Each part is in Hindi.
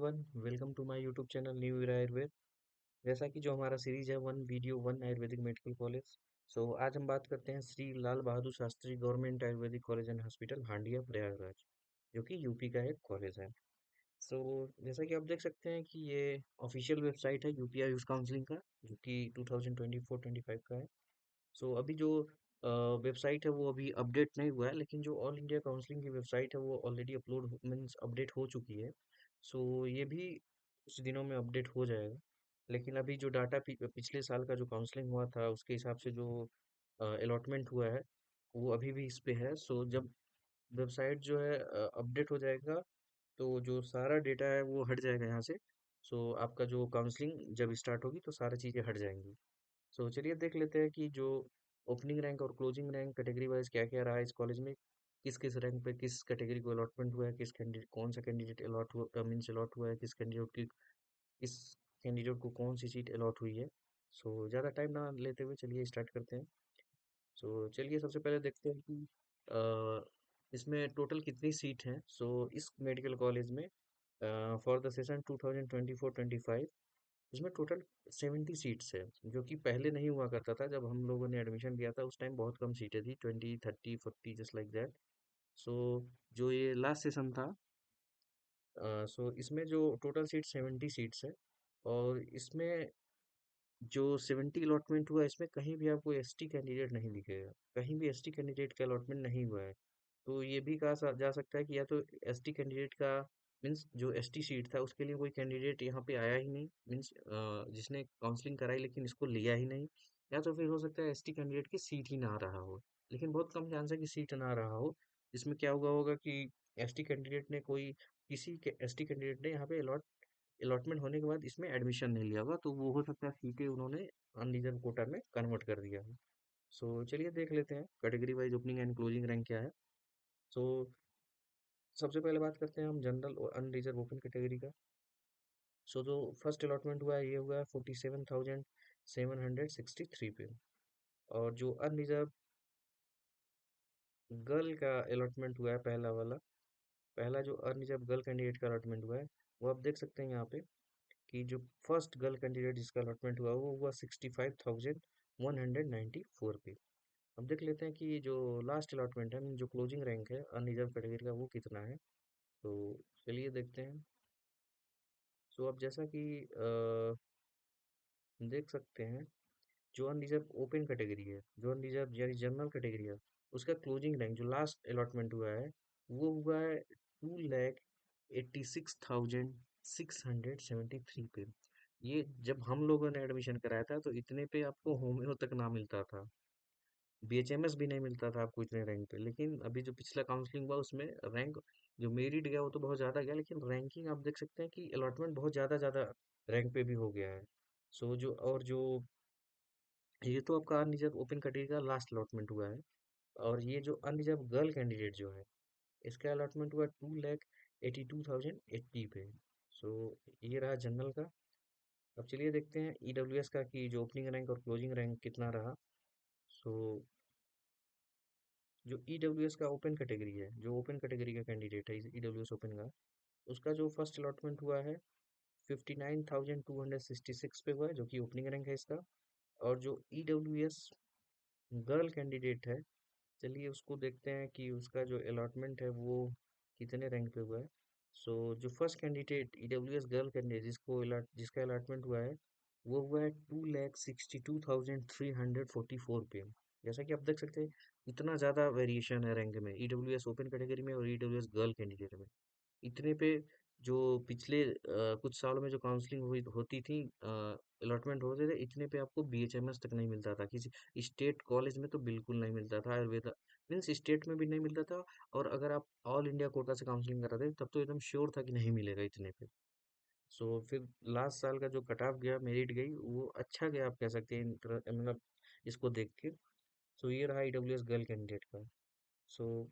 Everyone, welcome to my YouTube channel new era Ayurved. जैसा कि जो हमारा सीरीज है one video one Ayurvedic medical college. आज हम बात करते हैं Shri Lal Bahadur Shastri government Ayurvedic college and hospital Handia Prayagraj, जो कि यूपी का एक कॉलेज है। जैसा कि आप देख सकते हैं कि ये ऑफिशियल वेबसाइट है यूपी आयुष काउंसिलिंग का, जो कि 2024-25 का है। अभी जो वेबसाइट है वो अभी अपडेट नहीं हुआ है, लेकिन जो ऑल इंडिया काउंसलिंग की वेबसाइट है वो ऑलरेडी अपलोड मीन्स अपडेट हो चुकी है। ये भी कुछ दिनों में अपडेट हो जाएगा। लेकिन अभी जो डाटा पिछले साल का जो काउंसलिंग हुआ था उसके हिसाब से जो अलॉटमेंट हुआ है वो अभी भी इस पे है। जब वेबसाइट जो है अपडेट हो जाएगा तो जो सारा डेटा है वो हट जाएगा यहाँ से। आपका जो काउंसलिंग जब स्टार्ट होगी तो सारी चीज़ें हट जाएंगी। चलिए देख लेते हैं कि जो ओपनिंग रैंक और क्लोजिंग रैंक कैटेगरी वाइज क्या क्या रहा है इस कॉलेज में। किस किस रैंक पे किस कैटेगरी को अलॉटमेंट हुआ है, किस कैंडिडेट कौन सा कैंडिडेट अलॉट हुआ मीन्स अलॉट हुआ है, किस कैंडिडेट को कौन सी सीट अलॉट हुई है। ज़्यादा टाइम ना लेते हुए चलिए स्टार्ट करते हैं। चलिए सबसे पहले देखते हैं कि इसमें टोटल कितनी सीट हैं। इस मेडिकल कॉलेज में फॉर द सेशन 2024-25 इसमें टोटल 70 सीट्स है, जो कि पहले नहीं हुआ करता था। जब हम लोगों ने एडमिशन लिया था उस टाइम बहुत कम सीटें थी, 20, 30, 40 जस्ट लाइक दैट। सो जो ये लास्ट सेशन था, इसमें जो टोटल सीट 70 सीट्स है। और इसमें जो 70 अलॉटमेंट हुआ है इसमें कहीं भी आपको एसटी कैंडिडेट नहीं दिखेगा, कहीं भी एसटी कैंडिडेट का अलॉटमेंट नहीं हुआ है। तो ये भी कहा जा सकता है कि या तो एसटी कैंडिडेट का मीन्स जो एसटी सीट था उसके लिए कोई कैंडिडेट यहाँ पे आया ही नहीं, मीन्स जिसने काउंसलिंग कराई लेकिन इसको लिया ही नहीं। या तो फिर हो सकता है एसटी कैंडिडेट की सीट ही ना रहा हो, लेकिन बहुत कम चांस है कि सीट ना रहा हो। इसमें क्या हुआ होगा कि एसटी कैंडिडेट ने कोई किसी के एसटी कैंडिडेट ने यहाँ पे अलॉटमेंट होने के बाद इसमें एडमिशन नहीं लिया होगा, तो वो हो सकता है सीटें उन्होंने अनरिजर्व कोटा में कन्वर्ट कर दिया हो। चलिए देख लेते हैं category wise opening and closing rank क्या है। सो सबसे पहले बात करते हैं हम जनरल और अनरिजर्व ओपन कैटेगरी का। जो फर्स्ट अलॉटमेंट हुआ है ये हुआ है 47,763 पे। और जो अनरिजर्व गर्ल का अलॉटमेंट हुआ है पहला वाला, पहला जो अनरिजर्व गर्ल कैंडिडेट का अलॉटमेंट हुआ है वो आप देख सकते हैं यहाँ पे कि जो फर्स्ट गर्ल कैंडिडेट जिसका अलॉटमेंट हुआ वो हुआ 65,194 पे। अब देख लेते हैं कि जो लास्ट अलॉटमेंट है जो क्लोजिंग रैंक है अनरिजर्व कैटेगरी का वो कितना है। तो चलिए देखते हैं। अब जैसा कि देख सकते हैं, जो अनरिजर्व ओपन कैटेगरी है, जो अनरिजर्व यानी जनरल कैटेगरी है, उसका क्लोजिंग रैंक जो लास्ट अलॉटमेंट हुआ है वो हुआ है 2,86,673 पे। ये जब हम लोगों ने एडमिशन कराया था तो इतने पे आपको होम्यो तक ना मिलता था, बीएचएमएस भी नहीं मिलता था आपको इतने रैंक पे। लेकिन अभी जो पिछला काउंसलिंग हुआ उसमें रैंक जो मेरिट गया वो तो बहुत ज़्यादा गया, लेकिन रैंकिंग आप देख सकते हैं कि अलॉटमेंट बहुत ज़्यादा ज़्यादा रैंक पे भी हो गया है। जो ये तो आपका अनरिजर्व ओपन कैटेगरी का लास्ट अलॉटमेंट हुआ है। और ये जो अनरिजर्व गर्ल कैंडिडेट जो है इसका अलॉटमेंट हुआ 2,82,080 पे। सो ये रहा जनरल का। अब चलिए देखते हैं ईडब्ल्यूएस का कि जो ओपनिंग रैंक और क्लोजिंग रैंक कितना रहा। सो जो ईडब्ल्यूएस का ओपन कैटेगरी है, जो ओपन कैटेगरी का कैंडिडेट है ईडब्ल्यूएस ओपन का, उसका जो फर्स्ट अलॉटमेंट हुआ है 59,266 पे हुआ है, जो कि ओपनिंग रैंक है इसका। और जो ईडब्ल्यूएस गर्ल कैंडिडेट है, चलिए उसको देखते हैं कि उसका जो अलॉटमेंट है वो कितने रैंक पे हुआ है। जो first candidate EWS girl candidate जिसका अलॉटमेंट हुआ है वो हुआ है 2,62,344 पे। जैसा कि आप देख सकते हैं इतना ज़्यादा वेरिएशन है रैंक में ईडब्ल्यूएस ओपन कैटेगरी में और ईडब्ल्यूएस गर्ल कैंडिडेट में। इतने पे जो पिछले कुछ सालों में जो काउंसलिंग हुई होती थी, अलॉटमेंट होते थे, इतने पे आपको बीएचएमएस तक नहीं मिलता था किसी स्टेट कॉलेज में, तो बिल्कुल नहीं मिलता था आयुर्वेदा मीन्स स्टेट में भी नहीं मिलता था। और अगर आप ऑल इंडिया कोटा से काउंसलिंग कर रहे थे तब तो एकदम श्योर था कि नहीं मिलेगा इतने पे। फिर लास्ट साल का जो कट ऑफ गया मेरिट गई वो अच्छा गया आप कह सकते हैं मतलब इसको देख के। ये रहा ईडब्ल्यूएस गर्ल कैंडिडेट का। सो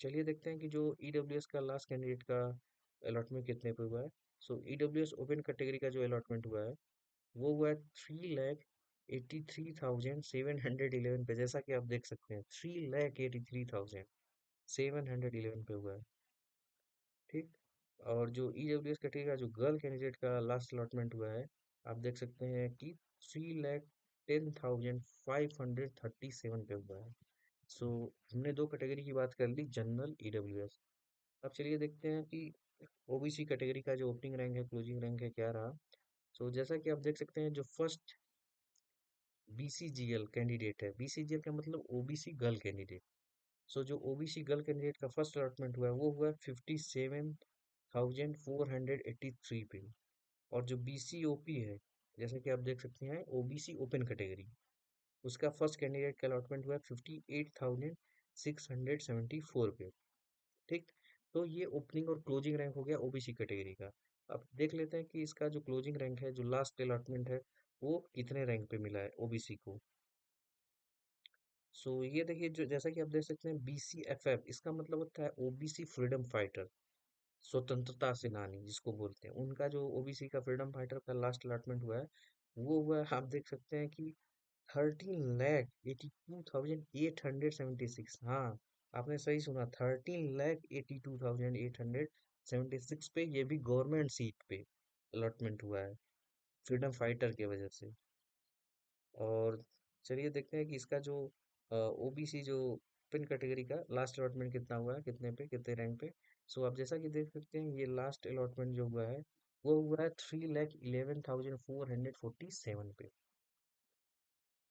चलिए देखते हैं कि जो ईडब्ल्यूएस का लास्ट कैंडिडेट का अलॉटमेंट कितने पे हुआ है। ईडब्ल्यूएस ओपन कैटेगरी का जो अलॉटमेंट हुआ है वो हुआ है 3,83,711 पे। जैसा कि आप देख सकते हैं 3,83,711 पे हुआ है। ठीक। और जो ईडब्ल्यूएस कैटेगरी का जो गर्ल कैंडिडेट का लास्ट अलॉटमेंट हुआ है, आप देख सकते हैं कि 3,10,537 पे हुआ है। सो हमने दो कैटेगरी की बात कर ली, जनरल, ईडब्ल्यूएस। अब चलिए देखते हैं कि ओबीसी कैटेगरी का जो ओपनिंग रैंक है, क्लोजिंग रैंक है, क्या रहा। सो जैसा कि आप देख सकते हैं, जो फर्स्ट बीसीजीएल कैंडिडेट है, बीसीजीएल का मतलब ओबीसी गर्ल कैंडिडेट। सो जो ओबीसी गर्ल कैंडिडेट का फर्स्ट अलॉटमेंट हुआ है वो हुआ है 57,483 पे। और जो बीसीओपी है, जैसे कि आप देख सकते हैं, ओबीसी ओपन कैटेगरी, उसका फर्स्ट कैंडिडेट का अलॉटमेंट हुआ है 58,674 पे। ठीक। तो ये ओपनिंग और क्लोजिंग रैंक हो गया ओबीसी कैटेगरी का। अब देख लेते हैं कि इसका जो क्लोजिंग रैंक है, जो लास्ट अलॉटमेंट है, वो कितने रैंक पे मिला है ओबीसी को। सो ये देखिए, जो जैसा कि आप देख सकते हैं, बीसीएफएफ, इसका मतलब होता है ओबीसी फ्रीडम फाइटर, स्वतंत्रता सेनानी जिसको बोलते हैं। उनका जो ओबीसी का फ्रीडम फाइटर का लास्ट अलॉटमेंट हुआ है, वो हुआ है, आप देख सकते हैं कि 13,82,876। हाँ, आपने सही सुना, 13,82,876 पे, ये भी गवर्नमेंट सीट पे अलॉटमेंट हुआ है, फ्रीडम फाइटर की वजह से। और चलिए देखते हैं कि इसका जो ओबीसी जो पिन कैटेगरी का लास्ट अलॉटमेंट कितना हुआ है, कितने पे, कितने रैंक पे। सो आप जैसा कि देख सकते हैं, ये लास्ट अलॉटमेंट जो हुआ है वो हुआ है 3,11,447 पे।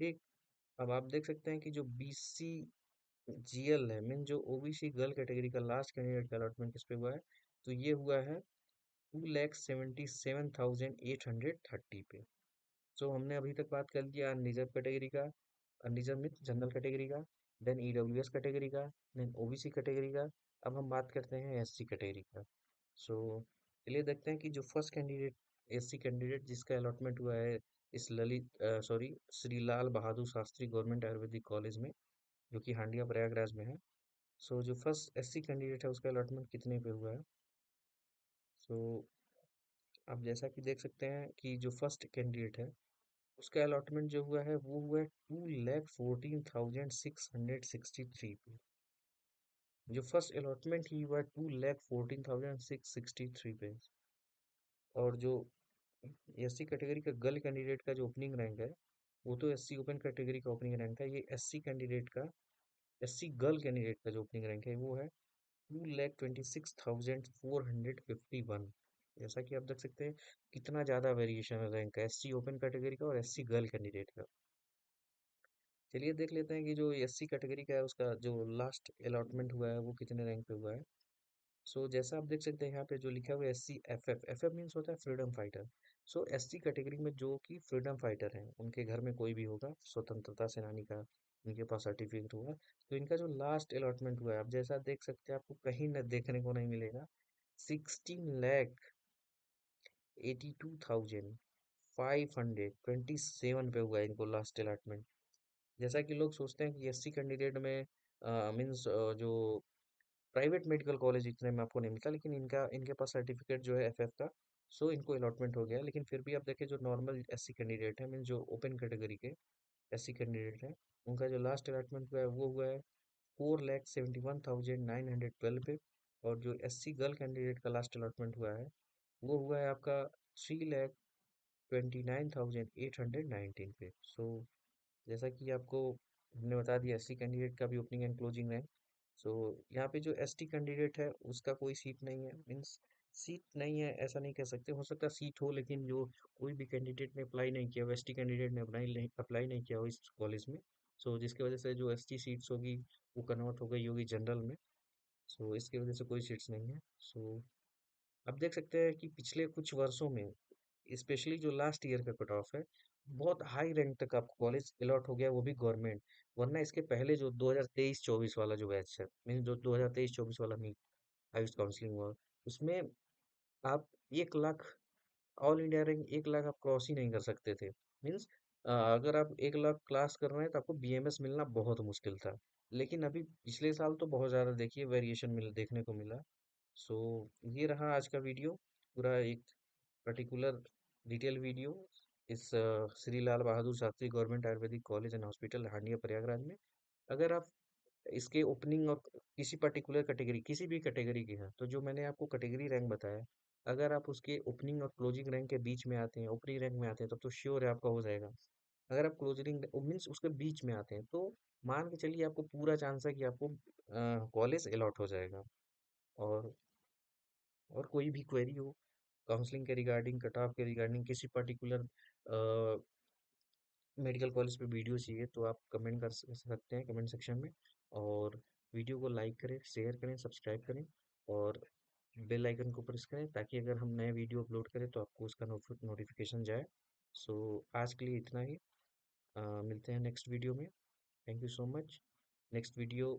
ठीक। अब आप देख सकते हैं कि जो बीसी जीएल है, मीन जो ओबीसी गर्ल कैटेगरी का लास्ट कैंडिडेट का अलॉटमेंट किस पे हुआ है, तो ये हुआ है 2,77,830 पे। सो हमने अभी तक बात कर लिया अनरिजर्व कैटेगरी का, अनरिजर्व मीन्स जनरल कैटेगरी का, देन ईडब्ल्यूएस कैटेगरी का, देन ओबीसी कैटेगरी का। अब हम बात करते हैं एससी कैटेगरी का। सो चलिए देखते हैं कि जो फर्स्ट कैंडिडेट, एससी कैंडिडेट जिसका अलॉटमेंट हुआ है इस श्री लाल बहादुर शास्त्री गवर्नमेंट आयुर्वेदिक कॉलेज में, जो कि हांडिया प्रयागराज में है। सो जो फर्स्ट एससी कैंडिडेट है उसका अलॉटमेंट कितने पे हुआ है। सो आप जैसा कि देख सकते हैं कि जो फर्स्ट कैंडिडेट है उसका अलॉटमेंट जो हुआ है वो हुआ है 2,14,663 पे। जो फर्स्ट अलॉटमेंट ही हुआ है 2,14,663 पे। और जो एससी कैटेगरी का गर्ल कैंडिडेट का जो ओपनिंग रैंक है, वो तो एससी ओपन कैटेगरी का ओपनिंग रैंक है, ये एससी कैंडिडेट का, एससी गर्ल कैंडिडेट का जो ओपनिंग रैंक है वो है 2,26,451। जैसा कि आप देख सकते हैं कितना ज़्यादा वेरिएशन है रैंक का, एससी ओपन कैटेगरी का और एससी गर्ल कैंडिडेट का। चलिए देख लेते हैं कि जो एससी कैटेगरी का है उसका जो लास्ट अलॉटमेंट हुआ है वो कितने रैंक पे हुआ है। सो जैसा आप देख सकते हैं यहाँ पे जो लिखा हुआ है एससी एफएफ, एफएफ मीन्स होता है फ्रीडम फाइटर। सो एससी कैटेगरी में जो कि फ्रीडम फाइटर हैं, उनके घर में कोई भी होगा स्वतंत्रता सेनानी का, उनके पास सर्टिफिकेट होगा, तो इनका जो लास्ट अलॉटमेंट हुआ है, आप जैसा देख सकते हैं, आपको कहीं न देखने को नहीं मिलेगा, 16,82,527 पे हुआ है इनको लास्ट अलॉटमेंट। जैसा कि लोग सोचते हैं कि एससी कैंडिडेट में मीन्स जो प्राइवेट मेडिकल कॉलेज इतने में आपको नहीं मिलता, लेकिन इनका, इनके पास सर्टिफिकेट जो है एफएफ का, सो इनको अलॉटमेंट हो गया है। लेकिन फिर भी आप देखें, जो नॉर्मल एससी कैंडिडेट है, मीन्स जो ओपन कैटेगरी के एससी कैंडिडेट है, उनका जो लास्ट अलॉटमेंट हुआ है वो हुआ है 4,71,912 पे। और जो एससी गर्ल कैंडिडेट का लास्ट अलॉटमेंट हुआ है वो हुआ है आपका 3,29,819 पे। सो जैसा कि आपको हमने बता दिया एससी कैंडिडेट का भी ओपनिंग एंड क्लोजिंग रैंक। सो यहाँ पे जो एसटी कैंडिडेट है उसका कोई सीट नहीं है, मीन्स सीट नहीं है ऐसा नहीं कह सकते, हो सकता है सीट हो, लेकिन जो कोई भी कैंडिडेट ने अप्लाई नहीं किया हो, एसटी कैंडिडेट ने अप्लाई नहीं किया हो इस कॉलेज में, सो जिसकी वजह से जो एसटी सीट्स होगी वो कन्वर्ट हो गई होगी जनरल में। सो इसकी वजह से कोई सीट्स नहीं है। सो आप देख सकते हैं कि पिछले कुछ वर्षों में, स्पेशली जो लास्ट ईयर का कट ऑफ है, बहुत हाई रैंक तक आपको कॉलेज अलॉट हो गया, वो भी गवर्नमेंट। वरना इसके पहले जो 2023-24 वाला जो बैच है, मीन जो 2023-24 वाला नीट हाईएस्ट काउंसलिंग हुआ, उसमें आप 1 lakh, all India rank 1 lakh आप क्रॉस ही नहीं कर सकते थे। मीन्स अगर आप 1 लाख क्लास कर रहे हैं तो आपको बीएमएस मिलना बहुत मुश्किल था। लेकिन अभी पिछले साल तो बहुत ज़्यादा देखिए वेरिएशन मिल देखने को मिला। सो ये रहा आज का वीडियो, पूरा एक पर्टिकुलर डिटेल वीडियो इस Shri Lal Bahadur Shastri government Ayurvedic college and hospital Handia Prayagraj में। अगर आप इसके ओपनिंग और किसी पर्टिकुलर कैटेगरी, किसी भी कैटेगरी के हैं, तो जो मैंने आपको कैटेगरी रैंक बताया, अगर आप उसके ओपनिंग और क्लोजिंग रैंक के बीच में आते हैं, ओपनिंग रैंक में आते हैं, तब तो श्योर है आपका हो जाएगा। अगर आप क्लोजिंग मीन्स उसके बीच में आते हैं, तो मान के चलिए आपको पूरा चांस है कि आपको कॉलेज अलॉट हो जाएगा। और कोई भी क्वेरी हो काउंसलिंग के रिगार्डिंग, कट ऑफ के रिगार्डिंग, किसी पर्टिकुलर मेडिकल कॉलेज पे वीडियो चाहिए, तो आप कमेंट कर सकते हैं कमेंट सेक्शन में। और वीडियो को लाइक करें, शेयर करें, सब्सक्राइब करें, और बेल आइकन को प्रेस करें, ताकि अगर हम नए वीडियो अपलोड करें तो आपको उसका नोटिफिकेशन जाए। सो आज के लिए इतना ही। मिलते हैं नेक्स्ट वीडियो में। Thank you so much. Next video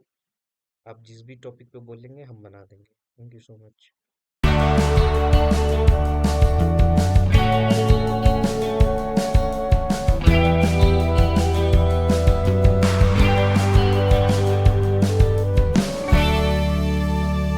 आप जिस भी टॉपिक पे बोलेंगे हम बना देंगे। Thank you so much.